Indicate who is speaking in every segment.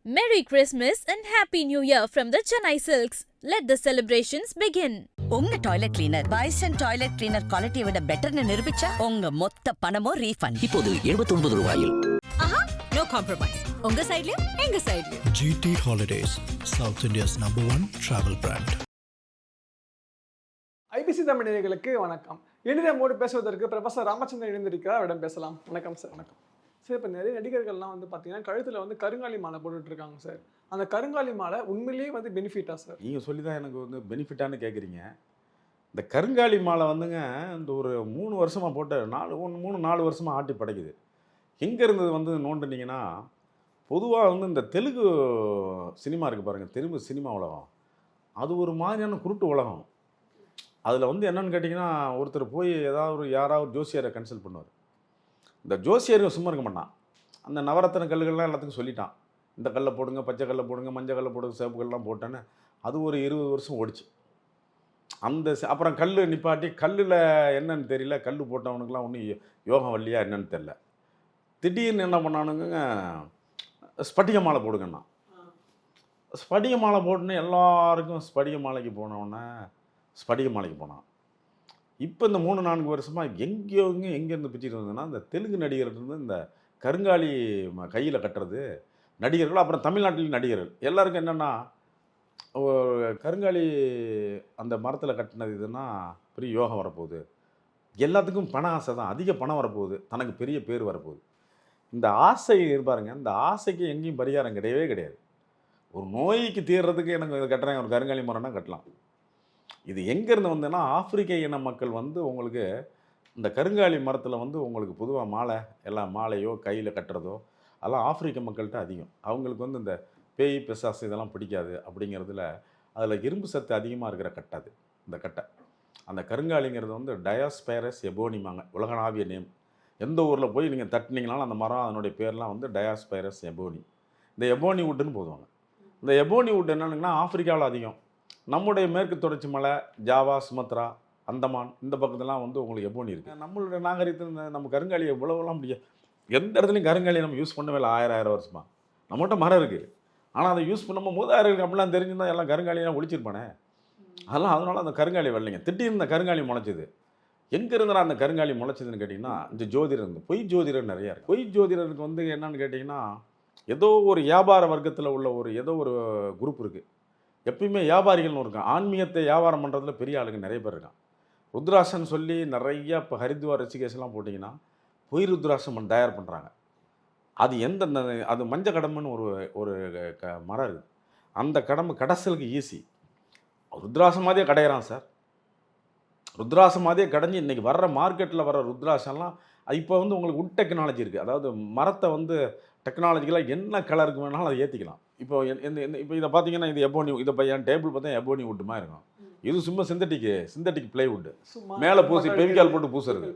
Speaker 1: Merry Christmas and Happy New Year from the Chennai Silks. Let the celebrations begin.
Speaker 2: உங்க toilet cleaner bison toilet cleaner குவாலிட்டியை விட பெட்டர்னு நிரூபிச்சா உங்க மொத்த பணமும் refund.
Speaker 3: இப்போது 79 ரூபாயில்.
Speaker 2: No compromise. உங்க சைடுலயும் எங்க சைடுலயும்.
Speaker 4: GT Holidays, South India's #1 travel brand.
Speaker 5: IBC Tamil நேயர்களுக்கு வணக்கம். இனிதே மோடு பேசுவதற்கு ப்ரொஃபசர் ராமச்சந்திரன் இணைந்திருக்கிறார். அவரிடம் பேசலாம். வணக்கம் சார். வணக்கம் சார். இப்போ நிறைய நடிகர்கள்லாம் பார்த்தீங்கன்னா கழுத்தில் கருங்காலி மாலை போட்டுட்ருக்காங்க சார். அந்த கருங்காலி மாலை உண்மையிலேயே பெனிஃபிட்டா சார்?
Speaker 6: நீங்கள் சொல்லி தான் எனக்கு பெனிஃபிட்டானு கேட்குறீங்க. இந்த கருங்காலி மாலை இந்த ஒரு 3 வருஷமாக போட்டு 4 வருஷமாக ஆட்டி படைக்குது. எங்கே இருந்தது நோண்டுனீங்கன்னா, பொதுவாக இந்த தெலுங்கு சினிமா இருக்குது பாருங்கள், தெலுங்கு சினிமா உலகம், அது ஒரு மாதிரியான குருட்டு உலகம். அதில் என்னென்னு கேட்டிங்கன்னா, ஒருத்தர் போய் யாராவது ஜோசியரை கன்சல்ட் பண்ணுவார். இந்த ஜோசியர் சும்மா இருக்க மாட்டான். அந்த நவரத்தன கல்லுகள்லாம் எல்லாத்துக்கும் சொல்லிட்டான். இந்த கல்லை போடுங்க, பச்சை கல்லை போடுங்க, மஞ்சள் கல்லை போடுங்க, சிவப்பு கல்லாம் போட்டேன்னு அது ஒரு 20 வருஷம் ஓடிச்சு. அப்புறம் கல் நிப்பாட்டி, கல்லில் என்னன்னு தெரியல, கல் போட்டவனுக்குலாம் ஒன்றும் யோகம் வரலையா என்னன்னு தெரில. திடீர்னு என்ன பண்ணானுங்க, ஸ்பட்டிக மாலை போடுங்கண்ணா. ஸ்பட்டிக மாலை போட்டுன்னு எல்லாருக்கும் ஸ்பட்டிக மாலைக்கு போனான். இப்போ இந்த 3-4 வருஷமாக எங்கேருந்து பிச்சுட்டு வந்ததுன்னா, இந்த தெலுங்கு நடிகர்கிட்ட இந்த கருங்காலி கையில் கட்டுறது நடிகர்கள், அப்புறம் தமிழ்நாட்டில் நடிகர்கள் எல்லாருக்கும் என்னென்னா, கருங்காலி அந்த மரத்தில் கட்டினது இதுன்னா பெரிய யோகம் வரப்போகுது, எல்லாத்துக்கும் பண ஆசை தான், அதிக பணம் வரப்போகுது, தனக்கு பெரிய பேர் வரப்போகுது. இந்த ஆசை இருப்பாருங்க, இந்த ஆசைக்கு எங்கேயும் பரிகாரம் கிடையவே கிடையாது. ஒரு நோய்க்கு தீர்றதுக்கு எனக்கு இதை கட்டுறேன், ஒரு கருங்காலி மரம்னா கட்டலாம். இது எங்கேருந்து வந்ததுன்னா, ஆப்பிரிக்க இன மக்கள் உங்களுக்கு இந்த கருங்காலி மரத்தில் உங்களுக்கு பொதுவாக மாலை, எல்லாம் மாலையோ கையில் கட்டுறதோ அதெல்லாம் ஆப்பிரிக்க மக்கள்கிட்ட அதிகம். அவங்களுக்கு இந்த பேய் பிசாசு இதெல்லாம் பிடிக்காது. அப்படிங்கிறதுல அதில் இரும்பு சத்து அதிகமாக இருக்கிற கட்டை இந்த கட்டை. அந்த கருங்காலிங்கிறது டயாஸ்பைரஸ் எபோனிமாங்க, உலகளாவிய நேம். எந்த ஊரில் போய் நீங்கள் தட்டினீங்கனாலும் அந்த மரம், அதனுடைய பேர்லாம் டயாஸ்பைரஸ் எபோனி. இந்த எபோனி வுட்டுன்னு போதுவாங்க. இந்த எபோனி வுட் என்னென்னா ஆப்பிரிக்காவில் அதிகம். நம்முடைய மேற்கு தொடர்ச்சி மலை, ஜாவா, சுமத்ரா, அந்தமான் இந்த பக்கத்துலாம் உங்களுக்கு எபோனி இருக்குது. நம்மளுடைய நாகரிகத்தில் நம்ம கருங்காலியை உழவெல்லாம் முடியாது. எந்த இடத்துலையும் கருங்காலியை நம்ம யூஸ் பண்ணவே இல்லை 1000 வருஷமாக. நம்மகிட்ட மரம் இருக்குது, ஆனால் அதை யூஸ் பண்ணும்போது மூதாதையர்களுக்கு அப்படிலாம் தெரிஞ்சுருந்தால் எல்லாம் கருங்காலியெல்லாம் ஒழிச்சிருப்பானே. அதனால் அந்த கருங்காலி வரலைங்க. திடீர்னு இந்த கருங்காலி முளைச்சிது. எங்கே இருந்தால் அந்த கருங்காலி முளைச்சதுன்னு கேட்டிங்கன்னா, இந்த ஜோதிடர், பொய் ஜோதிடர் நிறையா இருக்குது. பொய் ஜோதிடருக்கு என்னன்னு கேட்டிங்கன்னா, ஏதோ ஒரு வியாபார வர்க்கத்தில் உள்ள ஏதோ ஒரு குரூப் இருக்குது. எப்பயுமே வியாபாரிகள்னு இருக்கான். ஆன்மீகத்தை வியாபாரம் பண்ணுறதுல பெரிய ஆளுங்க நிறைய பேர் இருக்கான். ருத்ராசன் சொல்லி நிறையா இப்போ ஹரித்வார் ரிஷிகேஷ்லாம் போட்டிங்கன்னா பொய் ருத்ராசம் தயார் பண்ணுறாங்க. அது அது மஞ்சள் கடம்புன்னு ஒரு மரம் இருக்குது. அந்த கடம்பு கடைசலுக்கு ஈஸி. ருத்ராசம் மாதிரியே கடையிறான் சார். ருத்ராசம் மாதிரியே கடைஞ்சி இன்றைக்கி வர்ற மார்க்கெட்டில் வர்ற ருத்ராசம்லாம் இப்போ உங்களுக்கு உட் டெக்னாலஜி இருக்குது. அதாவது மரத்தை டெக்னாலஜிக்கலாக என்ன கலருக்கு வேணாலும் அதை ஏற்றிக்கலாம். இப்போ இப்போ இதை பார்த்தீங்கன்னா, இது எபோனி, இதை என் டேபிள் பார்த்தா எபோனி வுட்டு மாதிரி இருக்கும். இது சும்மா சிந்தட்டிக் பிளைவுட்டு மேலே பூசி பெவிக்கால் போட்டு பூசுறது.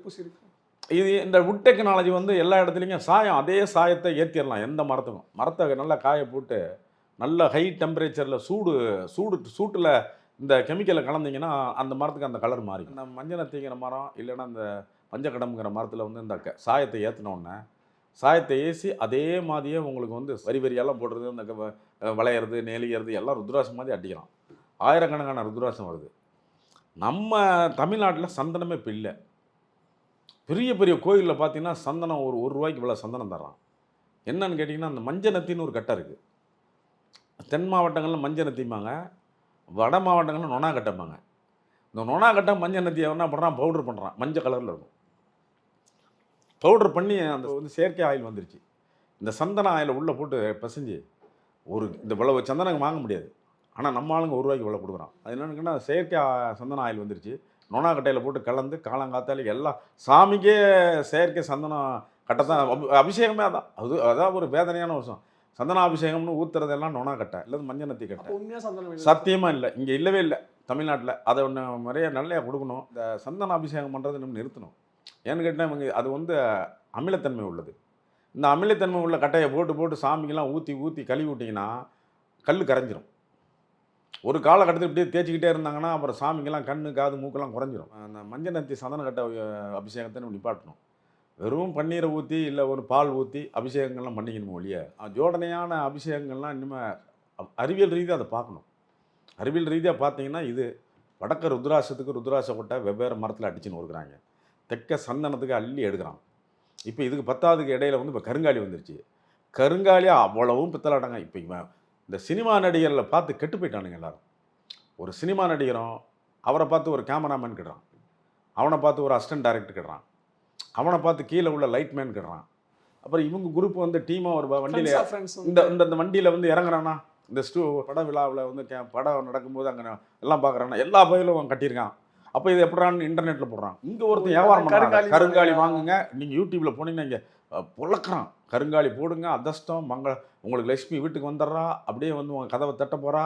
Speaker 6: இது இந்த வுட் டெக்னாலஜி எல்லா இடத்துலையும் சாயம், அதே சாயத்தை ஏற்றிடலாம் எந்த மரத்துக்கும். மரத்தை நல்லா காய போட்டு நல்ல ஹை டெம்பரேச்சரில் சூட்டில் இந்த கெமிக்கலை கலந்தீங்கன்னா அந்த மரத்துக்கு அந்த கலர் மாறி. இந்த மஞ்சள் நத்திங்கிற மரம் இல்லைன்னா இந்த மஞ்சள் கடம்புங்கிற மரத்தில் இந்த சாயத்தை ஏற்றினோடனே சாயத்தை ஏசி அதே மாதிரியே உங்களுக்கு வரி வரியெல்லாம் போடுறது, இந்த வளையிறது, நெளிகிறது எல்லாம் ருத்ராசம் மாதிரி அடிக்கலாம். ஆயிரக்கணக்கான ருத்ராசம் வருது. நம்ம தமிழ்நாட்டில் சந்தனமே இப்போ இல்லை. பெரிய பெரிய கோயிலில் பார்த்தீங்கன்னா சந்தனம் ஒரு ரூபாய்க்கு இவ்வளோ சந்தனம் தர்றான். என்னன்னு கேட்டிங்கன்னா, அந்த மஞ்சள் நத்தின்னு ஒரு கட்டை இருக்குது. தென் மாவட்டங்களில் மஞ்சள் நத்திம்பாங்க, வட மாவட்டங்களில் நொனா கட்டைம்பாங்க. இந்த நொனா கட்டை மஞ்சள் நத்தியை என்ன பண்ணுறான், பவுடர் பண்ணுறான், மஞ்சள் கலரில் இருக்கும். பவுடர் பண்ணி அந்த செயற்கை ஆயில் வந்துருச்சு. இந்த சந்தன ஆயிலை உள்ளே போட்டு பசைஞ்சு இந்த இவ்வளவு சந்தனம் வாங்க முடியாது. ஆனால் நம்ம ஆளுங்க 1 ரூபாய்க்கு இவ்வளோ கொடுக்குறான். அது என்னென்னா செயற்கை சந்தன ஆயில் வந்துருச்சு. நொனா கட்டையில் போட்டு கலந்து காலங்காத்தாலே எல்லாம் சாமிக்கே செயற்கை சந்தனம் கட்டை தான் அபிஷேகமே. அதான் ஒரு வேதனையான விஷயம். சந்தனாபிஷேகம்னு ஊற்றுறதெல்லாம் நொனா கட்டை இல்லை மஞ்சள் நத்தி கட்டை. சத்தியமாக இல்லை, இங்கே இல்லவே இல்லை தமிழ்நாட்டில். அதை ஒன்று நிறைய நல்லையாக கொடுக்கணும். இந்த சந்தன அபிஷேகம் பண்ணுறது நம்ம நிறுத்தணும். ஏன்னு கேட்டால் அது அமிலத்தன்மை உள்ளது. இந்த அமிலத்தன்மை உள்ள கட்டையை போட்டு சாமிக்கெல்லாம் ஊற்றி கழுவி விட்டிங்கன்னா கல் கரைஞ்சிரும். ஒரு காலகட்டத்தில் இப்படியே தேய்ச்சிக்கிட்டே இருந்தாங்கன்னா அப்புறம் சாமிக்கெல்லாம் கண்ணு காது மூக்கெல்லாம் குறைஞ்சிரும். அந்த மஞ்சள் நத்தி சந்தன கட்டை அபிஷேகத்தை நம்ம நிப்பாட்டணும். வெறும் பன்னீரை ஊற்றி இல்லை ஒரு பால் ஊற்றி அபிஷேகங்கள்லாம் பண்ணிக்கணும் ஒழிய ஜோடனையான அபிஷேகங்கள்லாம் இன்னுமே அறிவியல் ரீதியாக அதை பார்க்கணும். அறிவியல் ரீதியாக பார்த்தீங்கன்னா இது வடக்க ருத்ராட்சத்துக்கு ருத்ராட்ச கொட்டை வெவ்வேறு மரத்தில் அடிச்சுன்னு கொடுக்குறாங்க, தெற்க சந்தனத்துக்கு அள்ளி எடுக்கிறான். இப்போ இதுக்கு 10வதுக்கு இடையில வந்து இப்போ கருங்காலி வந்துருச்சு. கருங்காலி அவ்வளவும் பித்தலாட்டாங்க. இப்போ இவன் இந்த சினிமா நடிகரில் பார்த்து கெட்டு போயிட்டானுங்க எல்லாரும். ஒரு சினிமா நடிகரும் அவரை பார்த்து ஒரு கேமராமேன் கிடுறான், அவனை பார்த்து ஒரு அசிஸ்டன்ட் டைரக்டர் கிடுறான், அவனை பார்த்து கீழே உள்ள லைட்மேன் கிடுறான். அப்புறம் இவங்க குரூப் வந்து டீமாக ஒரு வண்டியில் இந்த வண்டியில் வந்து இறங்குறானா, இந்த பட விழாவில் வந்து படம் நடக்கும்போது அங்கே எல்லாம் பார்க்குறான்னா எல்லா பயிலும் அவன் கட்டியிருக்கான். அப்போ இது எப்படான்னு இன்டர்நெட்டில் போடுறான். இங்கே ஒருத்தன் வியாபாரம் பண்ணுறாங்க, கருங்காலி வாங்குங்க, நீங்கள் யூடியூப்பில் போனீங்கன்னா இங்கே புழக்கிறான், கருங்காலி போடுங்க, அதிர்ஷ்டம் உங்களுக்கு லட்சுமி வீட்டுக்கு வந்துடுறா, அப்படியே வந்து உங்கள் கதவை தட்ட போகிறா,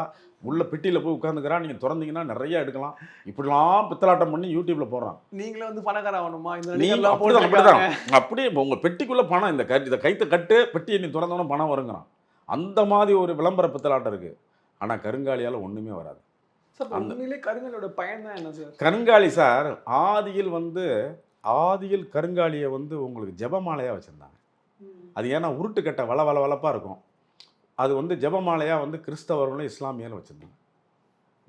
Speaker 6: உள்ள பெட்டியில் போய் உட்காந்துக்கிறா, நீங்கள் திறந்தீங்கன்னா நிறைய எடுக்கலாம். இப்படிலாம் பித்தலாட்டம் பண்ணி யூடியூப்பில் போடுறான்.
Speaker 5: நீங்களே வந்து பணக்கார ஆகணுமா?
Speaker 6: அப்படிதான் அப்படியே உங்கள் பெட்டிக்குள்ளே பணம், இந்த கைத்தை கட்டு, பெட்டியை நீ திறந்தோன்னா பணம் வருங்கிறான். அந்த மாதிரி ஒரு விளம்பர பித்தலாட்டம் இருக்குது. ஆனால் கருங்காலியால் ஒன்றுமே வராது.
Speaker 5: உண்மையிலே கருங்காலியோட பயன் தான் என்ன சார்?
Speaker 6: கருங்காலி சார் ஆதியில் கருங்காலியை வந்து உங்களுக்கு ஜெபமாலையாக வச்சுருந்தாங்க. அது ஏன்னா உருட்டு கட்டை வளப்பாக இருக்கும். அது வந்து ஜெபமாலையாக வந்து கிறிஸ்தவர்களும் இஸ்லாமியரும் வச்சுருந்தாங்க,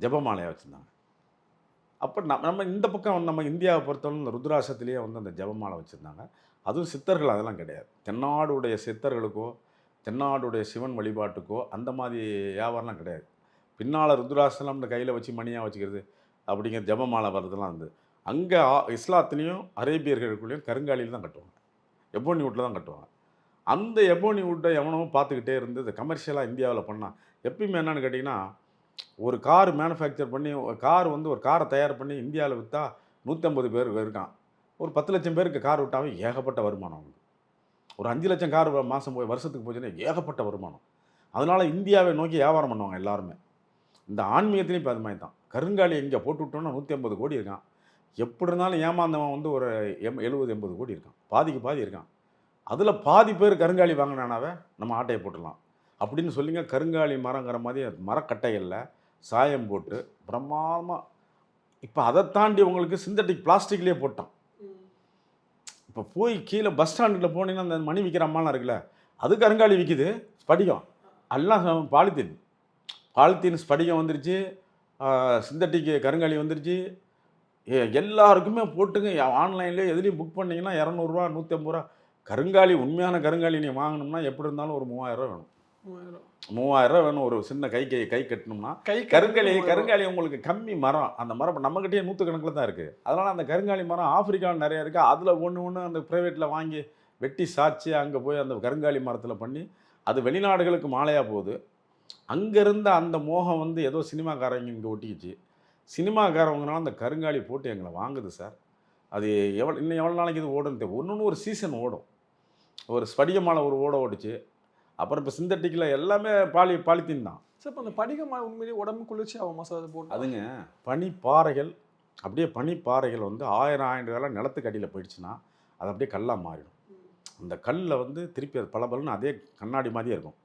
Speaker 6: ஜெபமாலையாக வச்சுருந்தாங்க. அப்போ நம்ம இந்த பக்கம் நம்ம இந்தியாவை பொறுத்தவரை இந்த ருத்ராட்சத்திலேயே வந்து அந்த ஜெபமாலை வச்சுருந்தாங்க. அதுவும் சித்தர்கள் அதெல்லாம் கிடையாது. தென்னாடுடைய சித்தர்களுக்கோ தென்னாடுடைய சிவன் வழிபாட்டுக்கோ அந்த மாதிரி வியாபாரம்லாம் கிடையாது. பின்னால் ருத்ராட்சம்லாம் இந்த கையில் வச்சு மணியாக வச்சுக்கிறது அப்படிங்கிற ஜெபமாலை வர்றதுலாம் வந்து அங்கே இஸ்லாத்துலேயும் அரேபியர்களுக்குள்ளேயும் கருங்காலியில் தான் கட்டுவாங்க, எபோனி வுட்டில் தான் கட்டுவாங்க. அந்த எபோனி வுட்டை எவனவும் பார்த்துக்கிட்டே இருந்து இந்த கமர்ஷியலாக இந்தியாவில் பண்ணால் எப்பயுமே என்னென்னு கேட்டிங்கன்னா, ஒரு கார் மேனுஃபேக்சர் பண்ணி கார் வந்து ஒரு காரை தயார் பண்ணி இந்தியாவில் விற்றா 150 பேர் இருக்கான். ஒரு 10 லட்சம் பேருக்கு கார் விட்டாவே ஏகப்பட்ட வருமானம் அவங்களுக்கு. ஒரு 5 லட்சம் கார் மாதம் போய் வருஷத்துக்கு போச்சுன்னா ஏகப்பட்ட வருமானம். அதனால் இந்தியாவை நோக்கி வியாபாரம் பண்ணுவாங்க எல்லாருமே. இந்த ஆன்மீகத்திலையும் இப்போ அது மாதிரி தான். கருங்காலி இங்கே போட்டு விட்டோன்னா 150 கோடி இருக்கான். எப்படி இருந்தாலும் ஏமாந்தவன் வந்து ஒரு 70-80 கோடி இருக்கான், பாதிக்கு பாதி இருக்கான். அதில் பாதி பேர் கருங்காலி வாங்கினானாவே நம்ம ஆட்டையை போட்டுடலாம் அப்படின்னு சொல்லிங்க. கருங்காலி மரங்கிற மாதிரி மரக்கட்டைகளில் சாயம் போட்டு பிரமாதமாக இப்போ அதை தாண்டி உங்களுக்கு சிந்தட்டிக் பிளாஸ்டிக்லேயே போட்டான். இப்போ போய் கீழே பஸ் ஸ்டாண்டில் போனீங்கன்னா அந்த மணி விற்கிற அம்மாலாம் இருக்குல்ல, அது கருங்காலி விற்கிது, ஸ்படிகம் எல்லாம் பாலித்தீன் ஸ்படிகம் வந்துருச்சு, சிந்தட்டிக்கு கருங்காலி வந்துருச்சு. எல்லாருக்குமே போட்டுங்க. ஆன்லைன்லேயே எதுலேயும் புக் பண்ணிங்கன்னா 200 ரூபா 150 ரூபா. கருங்காலி உண்மையான கருங்காலி நீ வாங்கணும்னா எப்படி இருந்தாலும் ஒரு 3000 ரூபா வேணும். 3000 ரூபா வேணும். ஒரு சின்ன கை கட்டணும்னா கருங்காலி உங்களுக்கு கம்மி மரம். அந்த மரம் நம்மகிட்டயே 100 கணக்கில் தான் இருக்குது. அதனால் அந்த கருங்காலி மரம் ஆப்பிரிக்காவில் நிறையா இருக்குது. அதில் ஒன்று அந்த ப்ரைவேட்டில் வாங்கி வெட்டி சாய்ச்சி அங்கே போய் அந்த கருங்காலி மரத்தில் பண்ணி அது வெளிநாடுகளுக்கு மாலையாக போகுது. அங்கேருந்த அந்த மோகம் வந்து ஏதோ சினிமாக்காரங்க இங்கே ஒட்டிக்கிச்சு. சினிமாக்காரவங்கனால அந்த கருங்காலி போட்டு எங்களை வாங்குது சார். அது இன்னும் எவ்வளோ நாளைக்கு இது ஓடுன்னு ஒன்று ஒரு சீசன் ஓடும். ஒரு ஸ்படிக மாலை ஒரு ஓடிச்சு. அப்புறம் இப்போ சிந்தட்டிக்கில் எல்லாமே பாலித்தீன் தான்
Speaker 5: சார். இப்போ அந்த படிக மாலை உண்மையிலேயே உடம்பு குளிர்ச்சி ஆகும் சார் அது போட்டு?
Speaker 6: அதுங்க பனிப்பாறைகள், அப்படியே பனிப்பாறைகள் வந்து 1000 காலம் நிலத்துக்கு அடியில் போயிடுச்சுன்னா அது அப்படியே கல்லாக மாறிடும். அந்த கல்லில் வந்து திருப்பி அது பளபளன்னு அதே கண்ணாடி மாதிரியே இருக்கும்.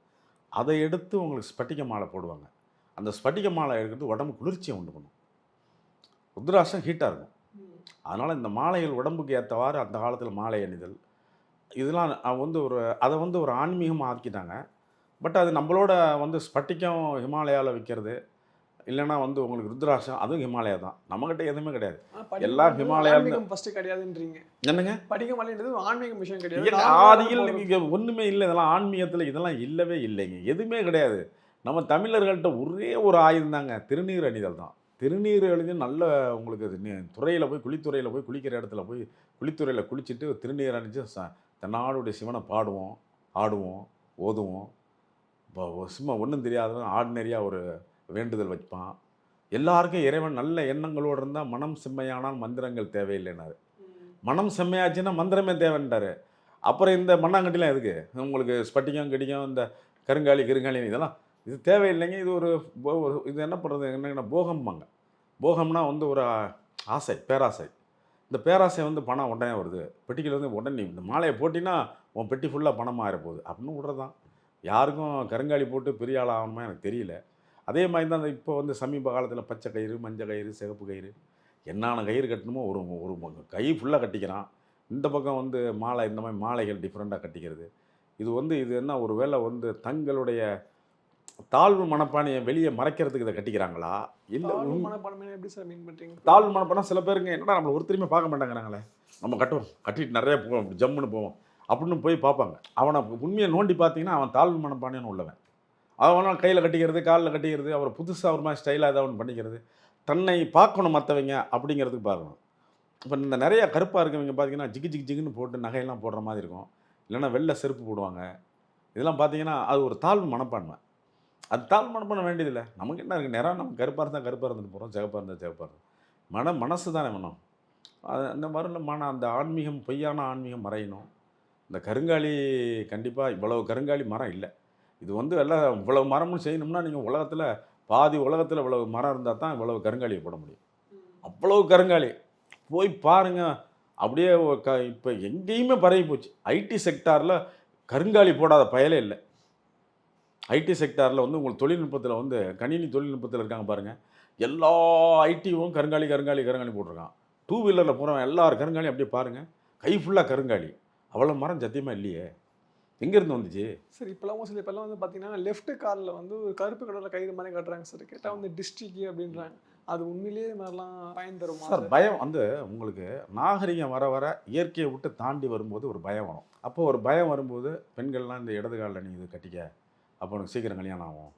Speaker 6: அதை எடுத்து உங்களுக்கு ஸ்பட்டிக மாலை போடுவாங்க. அந்த ஸ்பட்டிக மாலை எடுக்கிறது உடம்பு குளிர்ச்சியை உண்டு பண்ணும். ருத்ராட்சம் ஹீட்டாக இருக்கும். அதனால் இந்த மாலைகள் உடம்புக்கு ஏற்றவாறு அந்த காலத்தில் மாலை அணிதல் இதெல்லாம் வந்து அதை வந்து ஒரு ஆன்மீகமாக ஆக்கிட்டாங்க. பட் அது நம்மளோட வந்து ஸ்பட்டிக்கம் ஹிமாலயாவில் விற்கிறது, இல்லைன்னா வந்து உங்களுக்கு ருத்ராட்சம் அதுவும் ஹிமாலயா தான். நம்மகிட்ட எதுவுமே கிடையாது, எல்லாம் ஹிமாலயா
Speaker 5: ஃபர்ஸ்ட் கிடையாதுன்றீங்க.
Speaker 6: என்னங்க
Speaker 5: படிகமலைன்றது ஆன்மீகம் விஷயம் கிடையாது.
Speaker 6: ஆதியில் இங்கே ஒன்றுமே இல்லை. இதெல்லாம் ஆன்மீகத்தில் இதெல்லாம் இல்லவே இல்லைங்க, எதுவுமே கிடையாது. நம்ம தமிழர்கள்ட்ட ஒரே ஒரு ஆயுதம் தாங்க, திருநீர் அணிதல் தான். திருநீர் அணிந்து நல்ல உங்களுக்கு துறையில் போய் குளித்துறையில் போய் குளிக்கிற இடத்துல போய் குளித்துறையில் குளிச்சுட்டு திருநீர் அணிஞ்சு தன்னாடுடைய சிவனை பாடுவோம், ஆடுவோம், ஓதுவோம். இப்போ சும்மா ஒன்றும் தெரியாதவன் ஆர்டினரியாக ஒரு வேண்டுதல் வைப்பான். எல்லாருக்கும் இறைவன் நல்ல எண்ணங்களோடு இருந்தால் மனம் செம்மையானால் மந்திரங்கள் தேவையில்லைனாரு. மனம் செம்மையாச்சுன்னா மந்திரமே தேவைன்றாரு. அப்புறம் இந்த மண்ணாங்கட்டிலாம் எதுக்கு உங்களுக்கு? ஸ்பட்டிகம் கடிகம் இந்த கருங்காலி இதெல்லாம் இது தேவையில்லைங்க. இது இது என்ன பண்ணுறது, என்னங்கன்னா போகம்பாங்க. போகம்னா வந்து ஒரு ஆசை, பேராசை. இந்த பேராசை வந்து பணம் உடனே வருது, பெட்டிக்கில் வந்து உடனே இந்த மாலையை போட்டினா உன் பெட்டி ஃபுல்லாக பணமாக இருப்போகுது அப்படின்னு விட்றதான். யாருக்கும் கருங்காலி போட்டு பெரிய ஆள் ஆகணுமா எனக்கு தெரியல. அதே மாதிரி தான் இப்போ வந்து சமீப காலத்தில் பச்சை கயிறு, மஞ்சள் கயிறு, சிகப்பு கயிறு, என்னென்ன கயிறு கட்டணுமோ ஒரு கை ஃபுல்லாக கட்டிக்கிறான். இந்த பக்கம் வந்து மாலை, இந்த மாதிரி மாலைகள் டிஃப்ரெண்ட்டாக கட்டிக்கிறது. இது என்ன ஒரு வேளை வந்து தங்களுடைய தாழ்வு மனப்பானையை வெளியே மறைக்கிறதுக்கு இதை கட்டிக்கிறாங்களா? இல்லை
Speaker 5: மனப்பான்மை எப்படி சார் மீன் பண்ணுறீங்க?
Speaker 6: தாழ்வு மனப்பானம் சில பேருங்க என்னடா நம்மளை ஒருத்தருமே பார்க்க மாட்டாங்கிறாங்களே, நம்ம கட்டுவோம், கட்டிட்டு நிறைய போவோம், ஜம்முன்னு போவோம் அப்படின்னு போய் பார்ப்பாங்க. அவனை உண்மையை நோண்டி பார்த்தீங்கன்னா அவன் தாழ்வு மனப்பானைன்னு உள்ளவன். அவனால் கையில் கட்டிக்கிறது, காலில் கட்டிக்கிறது, அவர் புதுசாக ஒரு மாதிரி ஸ்டைலாக ஏதாவது ஒன்று பண்ணிக்கிறது, தன்னை பார்க்கணும் மற்றவங்க அப்படிங்கிறதுக்கு பார்க்கணும். இப்போ இந்த நிறைய கருப்பாக இருக்கவங்க பார்த்தீங்கன்னா ஜிகுன்னு போட்டு நகையெல்லாம் போடுற மாதிரி இருக்கும், இல்லைன்னா வெள்ளை செருப்பு போடுவாங்க. இதெல்லாம் பார்த்தீங்கன்னா அது ஒரு தாழ்வு மனப்பான்மை. அது தாழ்வு மனப்பான்மை வேண்டியதில்லை. நமக்கு என்ன இருக்குது, நேரம் நம்ம கருப்பாக இருந்தால் கருப்பாக இருந்துட்டு போகிறோம், சிகப்பாக இருந்தால் சிகப்பாக இருக்கும். மனசு தானே வேணும். அது அந்த மாதிரி அந்த ஆன்மீகம், பொய்யான ஆன்மீகம் மறையணும். இந்த கருங்காலி கண்டிப்பாக இவ்வளவு கருங்காலி மரம் இல்லை. இது வந்து எல்லாம் இவ்வளவு மரமும் செய்யணும்னா நீங்கள் உலகத்தில் பாதி உலகத்தில் இவ்வளவு மரம் இருந்தால் தான் இவ்வளவு கருங்காலியை போட முடியும். அவ்வளவு கருங்காலி போய் பாருங்கள். அப்படியே இப்போ எங்கேயுமே பரவி போச்சு. ஐடி செக்டாரில் கருங்காலி போடாத பயலே இல்லை. ஐடி செக்டாரில் வந்து உங்களுக்கு தொழில்நுட்பத்தில் வந்து கணினி தொழில்நுட்பத்தில் இருக்காங்க பாருங்கள், எல்லா ஐடியும் கருங்காலி போட்டிருக்கான். 2 வீலரில் போகிறவன் எல்லாரும் கருங்காலி அப்படியே பாருங்கள், கை ஃபுல்லாக கருங்காலி. அவ்வளோ மரம் சத்தியமாக இல்லையே, எங்கேருந்து வந்துச்சு?
Speaker 5: சார் இப்போலாம் வந்து பார்த்தீங்கன்னா லெஃப்ட் காலில் வந்து ஒரு கருப்பு கலரில் கயிறு மாதிரி கட்டுறாங்க சார். கேட்டால் வந்து டிஸ்ட்ரிக்ட் அப்படின்றாங்க. அது உண்மையிலேயே மாதிரிலாம் பயன் தருமா
Speaker 6: சார்? பயம் வந்து உங்களுக்கு நாகரிகம் வர வர இயற்கையை விட்டு தாண்டி வரும்போது ஒரு பயம் வரும். அப்போது ஒரு பயம் வரும்போது பெண்கள்லாம் இந்த இடது காலில் நீ இது கட்டிக்க, அப்போ உனக்கு சீக்கிரம் கல்யாணம் ஆகும்,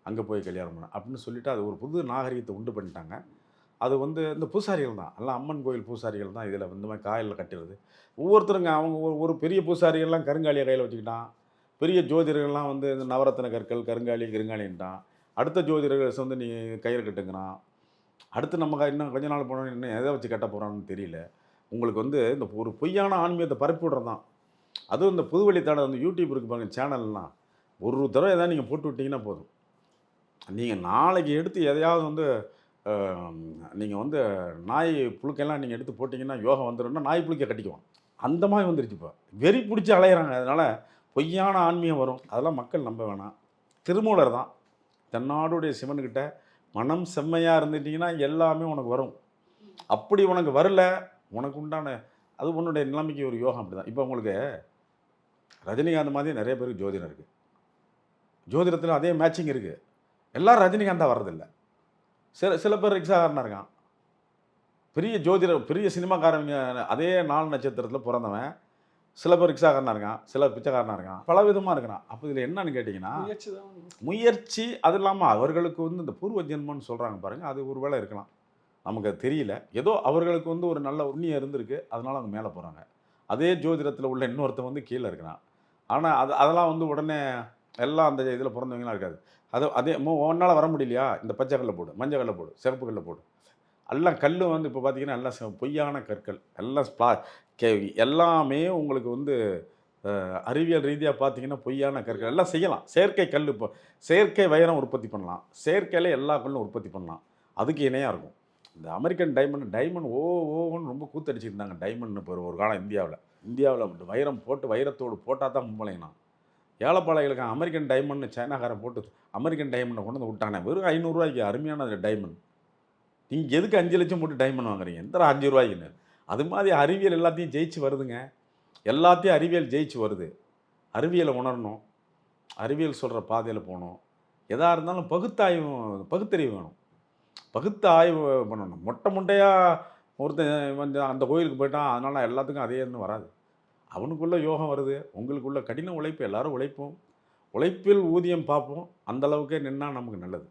Speaker 6: அங்கே போய் கல்யாணம் பண்ண அப்படின்னு சொல்லிவிட்டு அது ஒரு புது நாகரிகத்தை உண்டு பண்ணிட்டாங்க. அது வந்து இந்த பூசாரிகள் தான், எல்லாம் அம்மன் கோயில் பூசாரிகள் தான் இதில் இந்த மாதிரி காயில் கட்டுறது. ஒவ்வொருத்தருங்க அவங்க ஒரு பெரிய பூசாரிகள்லாம் கருங்காலியை கையில் வச்சுக்கிட்டான். பெரிய ஜோதிடர்கள்லாம் வந்து இந்த நவரத்தின கற்கள் கருங்காலின்ட்டான். அடுத்த ஜோதிடர்கள் வந்து நீ கயிறு கட்டுங்கிறான். அடுத்து நம்ம இன்னும் கொஞ்ச நாள் போனோம், இன்னும் எதை வச்சு கட்ட போகிறான்னு தெரியல. உங்களுக்கு வந்து இந்த ஒரு பொய்யான ஆன்மீகத்தை பரப்பி விடுறது தான். அதுவும் இந்த புதுவழித்தாட அந்த யூடியூப் இருக்கு பாருங்கள், சேனல்லாம் ஒரு தடவை எதாவது நீங்கள் போட்டு விட்டிங்கன்னா போதும். நீங்கள் நாளைக்கு எடுத்து எதையாவது வந்து நீங்கள் வந்து நாய் புழுக்கெல்லாம் நீங்கள் எடுத்து போட்டிங்கன்னா யோகம் வந்துடும்னா நாய் புழுக்கை கட்டிக்குவான். அந்த மாதிரி வந்துருச்சு. இப்போ வெறி பிடிச்சி அலையிறாங்க. அதனால் பொய்யான ஆன்மீகம் வரும். அதெல்லாம் மக்கள் நம்ப வேணாம். திருமூலர் தான் தென்னாடுடைய சிவன்கிட்ட மனம் செம்மையாக இருந்துட்டிங்கன்னா எல்லாமே உனக்கு வரும். அப்படி உனக்கு வரல, உனக்கு உண்டான அது உன்னுடைய நிலைமைக்கு ஒரு யோகம். அப்படி தான். இப்போ உங்களுக்கு ரஜினிகாந்த் மாதிரி நிறைய பேருக்கு ஜோதிடம் இருக்குது. ஜோதிடத்தில் அதே மேட்சிங் இருக்குது. எல்லோரும் ரஜினிகாந்தாக வர்றதில்லை. சில பேர் ரிக்ஷாக்காரனாக இருக்கான், பெரிய ஜோதிடர், பெரிய சினிமாக்காரங்க, அதே 4 நட்சத்திரத்தில் பிறந்தவன். சில பேர் ரிக்ஷாக்காரனாக இருக்கான், சிலர் பிச்சைக்காரனாக இருக்கான், பல விதமாக இருக்கிறான். அப்போ இதில் என்னன்னு கேட்டிங்கன்னா முயற்சி. அது இல்லாமல் அவர்களுக்கு வந்து இந்த பூர்வ ஜென்மன்னு சொல்கிறாங்க பாருங்கள், அது ஒரு வேளை இருக்கலாம், நமக்கு அது தெரியல. ஏதோ அவர்களுக்கு வந்து ஒரு நல்ல உண்ணியம் இருந்திருக்கு, அதனால் அவங்க மேலே போகிறாங்க. அதே ஜோதிடத்தில் உள்ள இன்னொருத்தன் வந்து கீழே இருக்கிறான். ஆனால் அதெல்லாம் வந்து உடனே எல்லாம் அந்த இதில் பிறந்தவங்களாம் இருக்காது. அதே ஒன்றால் வர முடியலையா, இந்த பச்சை கல்லை போடு, மஞ்சள் கல்லை போடு, சிவப்பு கல்லை போடு. எல்லாம் கல் வந்து இப்போ பார்த்தீங்கன்னா எல்லாம் பொய்யான கற்கள், எல்லாம் எல்லாமே உங்களுக்கு வந்து அறிவியல் ரீதியாக பார்த்தீங்கன்னா பொய்யான கற்கள் எல்லாம் செய்யலாம். செயற்கை கல், இப்போ செயற்கை வைரம் உற்பத்தி பண்ணலாம், செயற்கையில் எல்லா கல்லும் உற்பத்தி பண்ணலாம், அதுக்கு இணையாக இருக்கும். இந்த அமெரிக்கன் டைமண்ட் ஓன்னு ரொம்ப கூத்தடிச்சிருந்தாங்க. டைமண்ட் இப்போ ஒரு காலம் இந்தியாவில் வைரம் போட்டு வைரத்தோடு போட்டால் தான் மும்பளைங்கண்ணா. ஏழைப்பாளைகளுக்கு அமெரிக்கன் டைமண்ட் சைனாக்காரன் போட்டு அமெரிக்கன் டைமண்டை கொண்டு வந்து விட்டானே, வெறும் 500 ரூபாய்க்கு அருமையான டைமண்ட். நீங்கள் எதுக்கு 5 லட்சம் போட்டு டைமண்ட் வாங்குறீங்க, எந்த 5 ரூபாய்க்குன்னு? அது மாதிரி அறிவியல் எல்லாத்தையும் ஜெயிச்சு வருதுங்க. எல்லாத்தையும் அறிவியல் ஜெயிச்சு வருது. அறிவியலை உணரணும், அறிவியல் சொல்கிற பாதையில் போகணும். எதாக இருந்தாலும் பகுத்தறிவு வேணும், பகுத்து ஆய்வு பண்ணணும். மொட்டையாக ஒருத்தன் வந்து அந்த கோயிலுக்கு போயிட்டான் அதனால் எல்லாத்துக்கும் அதே இன்னும் வராது. அவனுக்குள்ளே யோகம் வருது, உங்களுக்குள்ள கடின உழைப்பு. எல்லோரும் உழைப்போம், உழைப்பில் ஊதியம் பார்ப்போம். அந்தளவுக்கே நின்னால் நமக்கு நல்லது.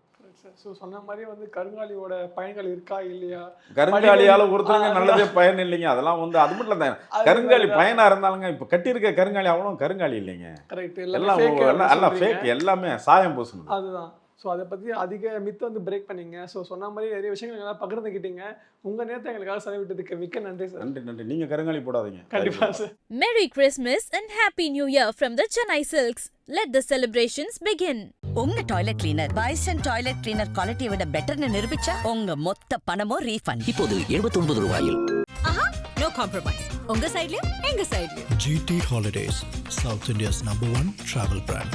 Speaker 5: ஸோ சொன்ன மாதிரி வந்து கருங்காலியோட பயன்கள் இருக்கா இல்லையா?
Speaker 6: கருங்காலியால் ஒருத்தருங்க நல்லதே பயன் இல்லைங்க. அதெல்லாம் வந்து அது மட்டும் தான். கருங்காலி பயனாக இருந்தாலுங்க இப்போ கட்டியிருக்க கருங்காலி அவ்வளோ கருங்காலி இல்லைங்க.
Speaker 5: கரெக்ட்.
Speaker 6: எல்லாம் ஃபேக், எல்லாமே சாயம் பூசணும்.
Speaker 5: அதுதான். ஸோ அதை பற்றி அதிக மித்து வந்து பிரேக் பண்ணிங்க. ஸோ சொன்ன மாதிரி நிறைய விஷயங்கள் எல்லாம் பகிர்ந்துக்கிட்டீங்க. உங்கள் நேரத்தை எங்களுக்காக செலவிட்டதுக்கு மிக்க நன்றி சார்.
Speaker 6: நன்றி. நீங்கள் கருங்காலி போடாதீங்க.
Speaker 5: கண்டிப்பாக sir.
Speaker 1: Merry Christmas and Happy New Year from the Chennai Silks. Let the celebrations begin.
Speaker 2: உங்க toilet cleaner bison toilet cleaner குவாலிட்டியை விட பெட்டர்னு நிரூபிச்சா உங்க மொத்த பணமும் ரீஃபண்ட்.
Speaker 3: இப்போது 79 ரூபாயில்.
Speaker 2: No compromise. உங்க சைடுலயும் எங்க சைடுலயும்.
Speaker 4: GT Holidays, South India's #1 travel brand.